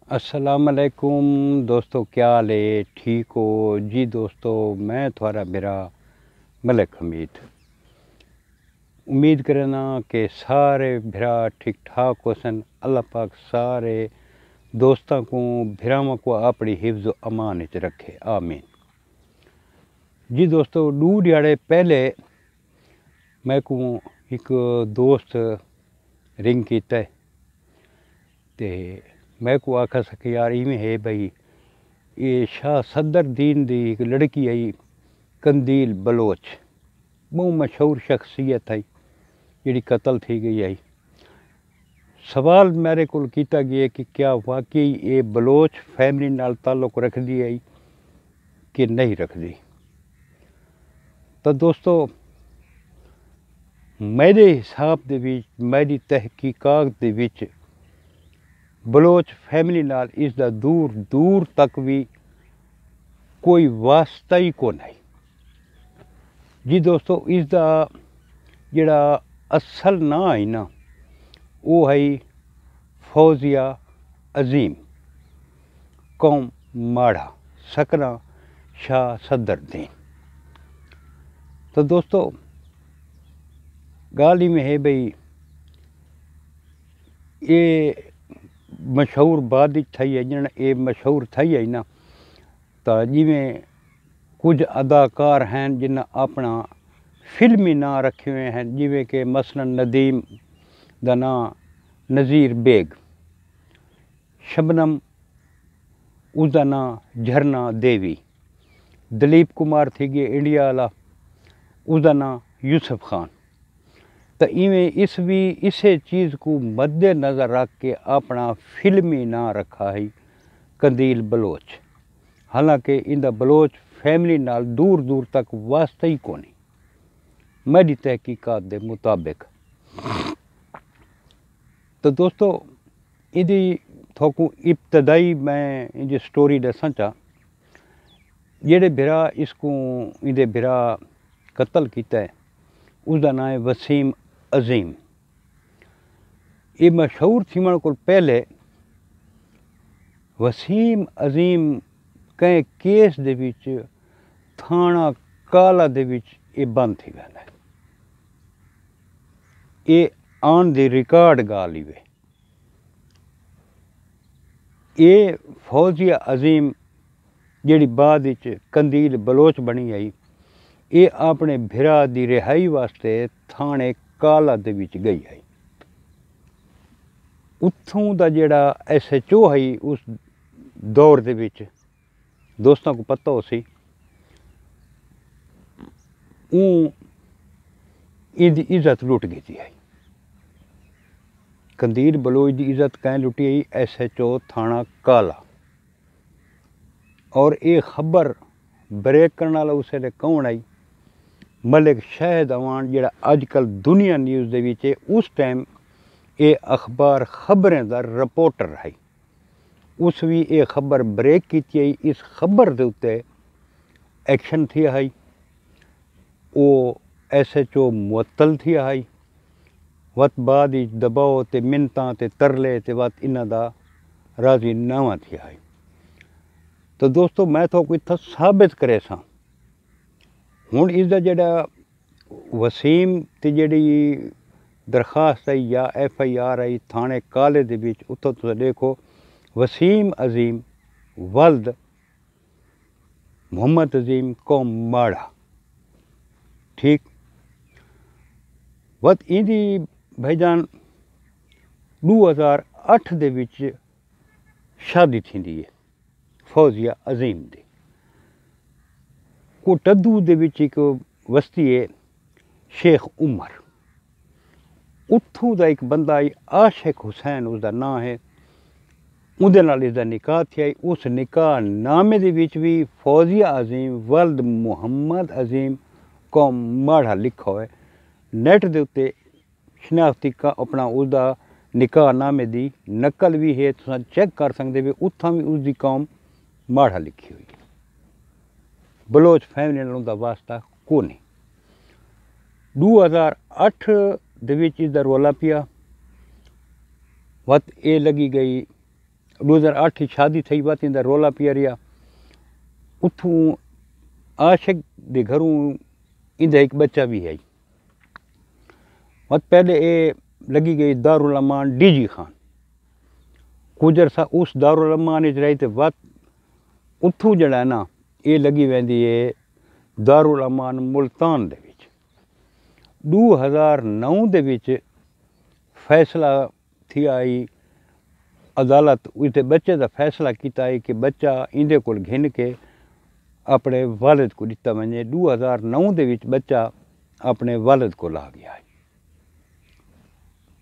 अस्सलाम वालेकुम दोस्तों, क्या हाल है? ठीक हो जी दोस्तों? मैं थोड़ा मेरा मलिक हमीद उम्मीद करना कि सारे भरा ठीक ठाक हो सन। अल्लाह पाक सारे दोस्तों को भरावां को अपनी हिफ्ज़ अमान च रखे, आमीन जी दोस्तों। दो दिहाड़े पहले मैं को एक दोस्त रिंग किया ते मैं को आखा सके यार इवें है भाई, ये शाह सदर दीन दी एक लड़की आई कंदील बलोच, बहुत मशहूर शख्सियत है जी कतल थी गई आई। सवाल मेरे को किया गया कि क्या वाकई ये बलोच फैमिली नाल ताल्लुक रखती है कि नहीं रखती। तो दोस्तों मेरे हिसाब दे विच, मेरी तहकीकात दे विच बलोच फैमिली नाल इसका दूर दूर तक भी कोई वास्ता ही को नहीं जी दोस्तों। इसका जड़ा असल ना है ना, वो है फौजिया अजीम कौम माड़ा सकना शाह सदर दीन। तो दोस्तों गाल ही में है भाई, ये मशहूर बाद थी है जन ये मशहूर थी है ना, तो जिमें कुछ अदाकार हैं जिन्हें अपना फिल्मी नाम रखे हुए हैं, जिमें कि मसलन नदीम दा नाम नज़ीर बेग, शबनम उसका नाम झरना देवी, दलीप कुमार थी गए इंडिया वाला उसका नाम यूसुफ खान। तो इवें इस भी इसे चीज़ को मद्देनज़र रख के अपना फिल्मी नाम रखा है कंदील बलोच। हालांकि इंदा बलोच फैमिली नाल दूर दूर तक वास्ता ही कोनी मेरी तहकीकात के मुताबिक। तो दोस्तों इदी थोकू इब्तदाई मैं इनकी स्टोरी दसा चाह। जेड़े बिरा इसको इदे बिरा कतल किया है उसका नाम है वसीम अजीम। ये मशहूर थीमण को पहले वसीम अजीम कई केस दे विच थाना काला दे विच ये बंद थी गया है। ये ऑन द रिकॉर्ड गाल ही वे। ये फौजिया अजीम जी बाद कंदील बलोच बनी आई, ये अपने भिरा की रिहाई वास्ते थाने काला दे विच गई आई। उत्थों का जेड़ा SHO है उस दौर दे विच दोस्तों को पता हो सी इदी इज्जत लुट गई थी। कंदील बलोच की इज्जत कैं लुटी आई? SHO थाना काला। और ये खबर ब्रेक करने वाला उस वेले कौन आई? मलिक शाहिद अवान जड़ा अजकल दुनिया न्यूज़ दे विच उस टाइम ये अखबार खबरें का रिपोर्टर है। उस भी ये खबर ब्रेक की आई। इस खबर के उत्ते एक्शन थी है, वो SHO मुअत्तल थी है। वत बाद दबाव ते मिन्नतां ते तरले ते वत इन्हां दा राज़ीनामा थी है। तो दोस्तों मैं तो इतना साबित करे सा हुण इसका जड़ा वसीम ते जड़ी दरखास्त आई या FIR आई थाने काले दे विच, उत्थों तुसीं देखो वसीम अजीम वल्द मोहम्मद अजीम कौम माड़ा। ठीक वत इंदी भाईजान 2008 दे विच शादी थींदी है फौजिया अजीम दी। कोटद्दू दे विच एक वस्ती है शेख उमर, उत्थों का एक बंदा है आशिक हुसैन उसका नाम है, उहदे नाल इसदा निकाह थी। उस निकाह नामे दे विच भी फौजिया अजीम वल्द मुहम्मद अजीम कौम माड़ा लिखा हुआ है। नेट दे उत्ते शनाख्ती का अपना उसका निकाह नामे की नकल भी है, तुसीं चेक कर सकते भी उत्थां भी उसकी कौम माड़ा लिखी हुई। बलोच फैमिली नाल उहदा वास्ता कोई नहीं। 2008 दे विच इसदा रौला पिया। वत ये लगी गई 2008 شادی تھی بات ان رولا پیا رہا اتوں عاشق دے گھروں ان ایک بچہ بھی ہے مت پہلے یہ لگی گئی دارالامان ڈی جی خان گجر سا اس دارالامان رہی تو وت اتوں جڑا ہے نا یہ لگی ویندی ہے دارالامان ملتان دے وچ 2009 دے وچ فیصلہ تھی آئی عدالت اس بچے دا فیصلہ کیتا ہے کہ بچہ اندے کول گھن کے اپنے والد کو دتا ونجے 2009 دے وچ بچہ اپنے والد کو لا گیا ہے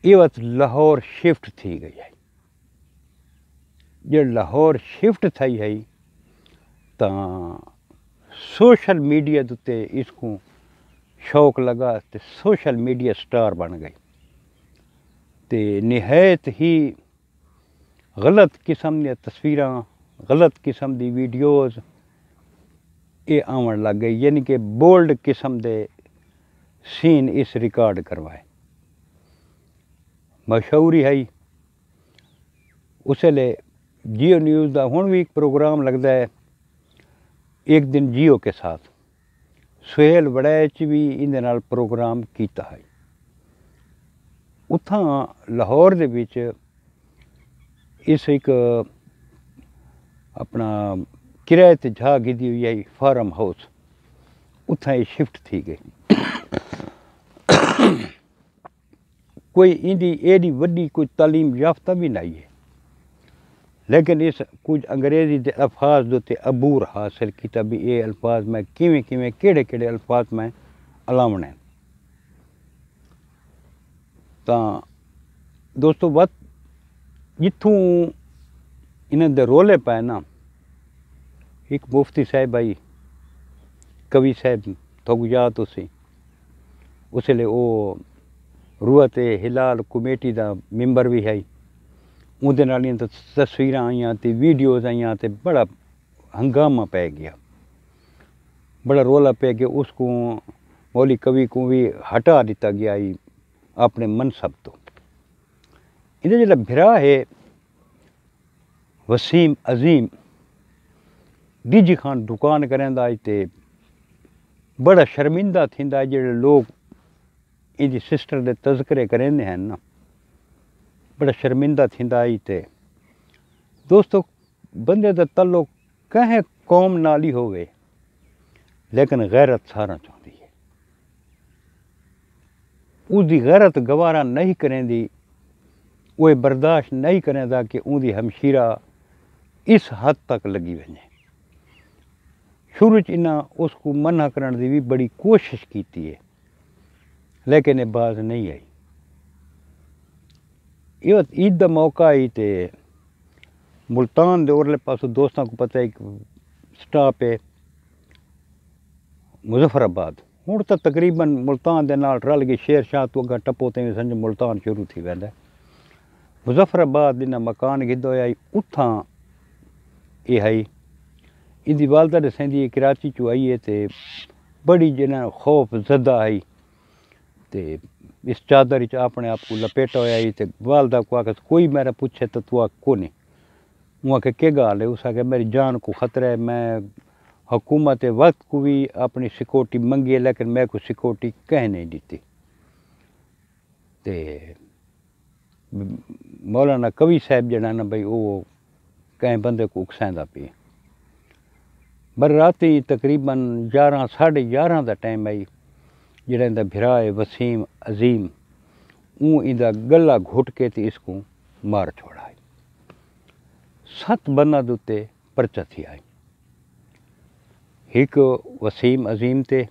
یہ وقت لاہور شفٹ تھی گئی ہے جو لاہور شفٹ تھی ہے تو سوشل میڈیا دے اس کو شوق لگا تو سوشل میڈیا سٹار بن گئی تے نہایت ہی غلط قسم دی تصویراں غلط قسم دی ویڈیوز یہ آون لگ گئی یعنی کہ بولڈ قسم دے سین اس ریکارڈ کروائے مشہوری ہے اس لیے جیو نیوز دا ہن بھی ایک پروگرام لگتا ہے ایک دن جیو کے ساتھ سہیل وڑیچ بھی اندے نال پروگرام کیتا ہے اتھاں لاہور دے وچ اس ایک اپنا کرایے تے جھا گدی ہوئی ہے فارم ہاؤس اتھاں یہ شفٹ تھی گئی کوئی اندی ایڈی وڈی کوئی تعلیم یافتہ بھی نہیں ہے لیکن اس کچھ انگریزی دے الفاظ دوتے عبور حاصل کیتا بھی یہ الفاظ میں کیویں کیڑے کیڑے الفاظ میں الاونے تاں دوستو وقت جتھوں انہاں دے رولے پائے نا ایک مفتی صاحب آئی کوی صاحب تو یاد ہو سی اس لیے وہ روحت ہلال کمیٹی دا ممبر بھی ہے اندر نالیاں تصویراں آئیاں تے ویڈیوز آئیاں تے بڑا ہنگامہ پہ گیا بڑا رولا پہ گیا اس کو مولوی کوی کو بھی ہٹا دیتا گیا اپنے منصب تو انہیں جڑا بھرا ہے وسیم عظیم ڈی جی خان دکان کریندا تے بڑا شرمندہ تھیندا جڑے لوگ ان دی سسٹر دے تذکرے کریندے ہیں نا بڑا شرمندہ تھیندا تے دوستو بندے دا تعلق کہیں قوم نال ہی ہوئے لیکن غیرت سارا چاہتی ہے اس دی غیرت گوارا نہیں کریں دی وہ برداشت نہیں کریں دا کہ ان دی ہمشیرہ اس حد تک لگی ونجے شروع انہاں اس کو منع کرنے دی بھی بڑی کوشش کیتی ہے لیکن یہ باز نہیں آئی یہ عید دا موقع آئی تے ملتان دے اورلے پاسوں دوستاں کو پتہ ہے ایک سٹاپ ہے مظفر آباد ہوں تو تقریباً ملتان دے نال رل گئی شیر شاہ تو اگا ٹپو تے سمجھ ملتان شروع تھی ویندا مظفر آباد انہاں مکان گدو آئی اتھاں یہ ہے ان دی والدہ دسیندی کراچی چو آئی ہے تے بڑی جنہاں خوف زدہ آئی تے اس چادر چ اپنے آپ کو لپیٹا ہوا تے والدہ کو آکھ کوئی میرا پوچھے تو آکھ کو نہیں وہ آکھ کہ گال ہے اس آکھ میری جان کو خطرہ ہے میں حکومت وقت کو بھی اپنی سیکورٹی منگی ہے لیکن میں کو سیکورٹی کہیں نہیں دیتی تے مولانا کوی صاحب جڑا نا بھائی وہ کہیں بندے کو اکسائندہ پی بر راتی تقریباً 11 ساڑھے 11 دا ٹائم آئی جڑا اندہ بھرا ہے وسیم عظیم اون اندہ گلہ گھٹ کے تے اس کو مار چھوڑا ہے 7 بندہ دوتے پرچہ تھی آئی ایک وسیم عظیم تے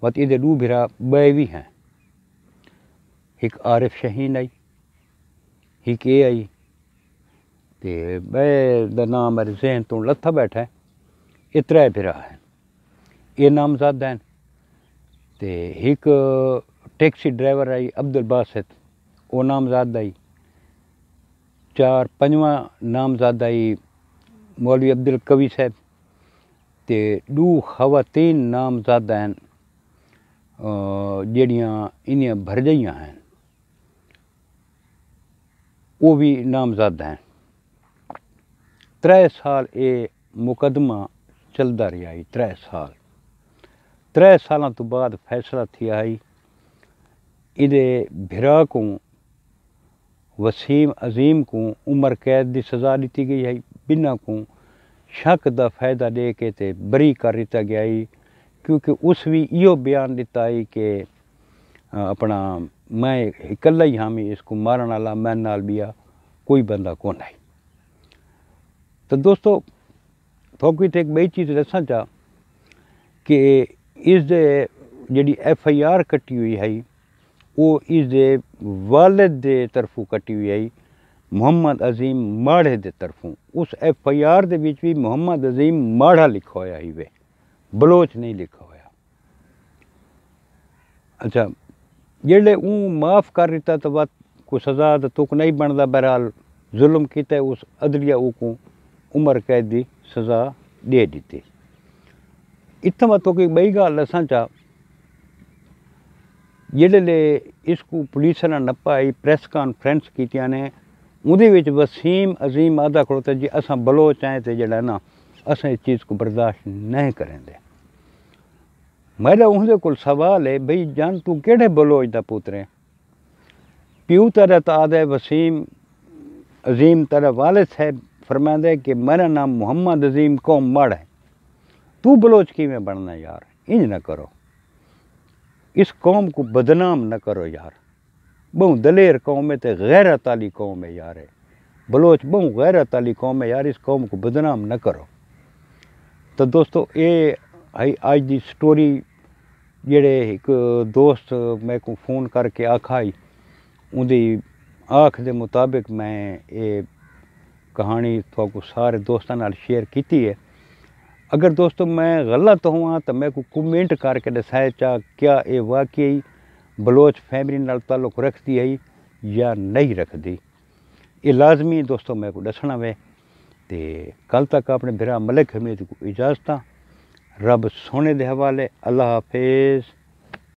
وقت اندے 2 بھرا بے بھی ہیں ایک عارف شہین آئی ایک اے آئی تے بے دا نام میرے ذہن تو لتھا بیٹھا ہے اترے بھرا ہیں یہ نامزاد ہیں تے ایک ٹیکسی ڈرائیور آئی عبد الباسط وہ نامزاد آئی 4-5واں نامزاد آئی مولوی عبد القوی صاحب تے 2 خواتین نامزاد ہیں جڑیاں انیاں بھر جائیاں ہیں وہ بھی نامزاد ہیں 3 साल ये मुकदमा चलता रहा है। 3 साल 3 सालों तो बाद फैसला थिया है। इहदे भिरा को वसीम अजीम को उम्र कैद की सज़ा दी गई है। बिना को शक का फायदा दे के ते बरी कर दिता गया है, क्योंकि उस भी इहो बयान दिता है कि अपना मैं इकल्ला ही हामी इसको मारन वाला, मैं नाल बिया कोई बंदा कौन है। तो दोस्तों थोक एक बई चीज़ दसा चाह कि इस जी FIR कटी हुई है वो इस वालिद के तरफों कटी हुई है, मोहम्मद अजीम माड़े के तरफों। उस FIR दे विच भी मोहम्मद अजीम माड़ा लिखा होया ही वे, बलोच नहीं लिखा होया। अच्छा जेड़े माफ़ कर दिता तो बात को सज़ा तो तुक नहीं बनता। बहरहाल जुल्म किया उस अदलिया को उम्र कैद की सज़ा दे दी। इतना मैं तुक बई गाल दसा चाह, जेड़े इसको पुलिस ने नपाई प्रेस कॉन्फ्रेंस कीतियां ने, उहदे विच वसीम अजीम आदा खड़ोता जी असां बलोच आए तो जड़ा ना असां इस चीज़ को बर्दाश्त नहीं करेंगे। मेरा उहदे कोल सवाल है, भाई जान तू केड़े बलोच दा पुत्र है? प्यू तेरा तो आदा है वसीम अजीम, तेरा वालिद साहब फरमांदा है कि मेरा नाम मोहम्मद अजीम कौम मड़ है। तू बलोच किवें बनना यार? इंज ना करो, इस कौम को बदनाम न करो यार। बहु दलेर कौम है तो गैरत वाली कौम है यार। बलोच बहु गैरत वाली कौम है यार, इस कौम को बदनाम न करो। तो दोस्तों ये आज की स्टोरी जेड़े एक दोस्त मैं को फ़ोन करके आखाई, उनकी आख के मुताबिक मैं ये कहानी तो सारे दोस्तों नाल शेयर की है। अगर दोस्तों मैं गलत हुआ तो मैं को कमेंट करके दसाया चाह क्या ये वाकई बलोच फैमिली नाल ताल्लुक रखती है या नहीं रखती। ये लाजमी दोस्तों मैं को दसना वे। तो कल तक अपने बिरा मलिक हमीद को इजाज़त। रब सोने दे हवाले। अल्लाह हाफिज़।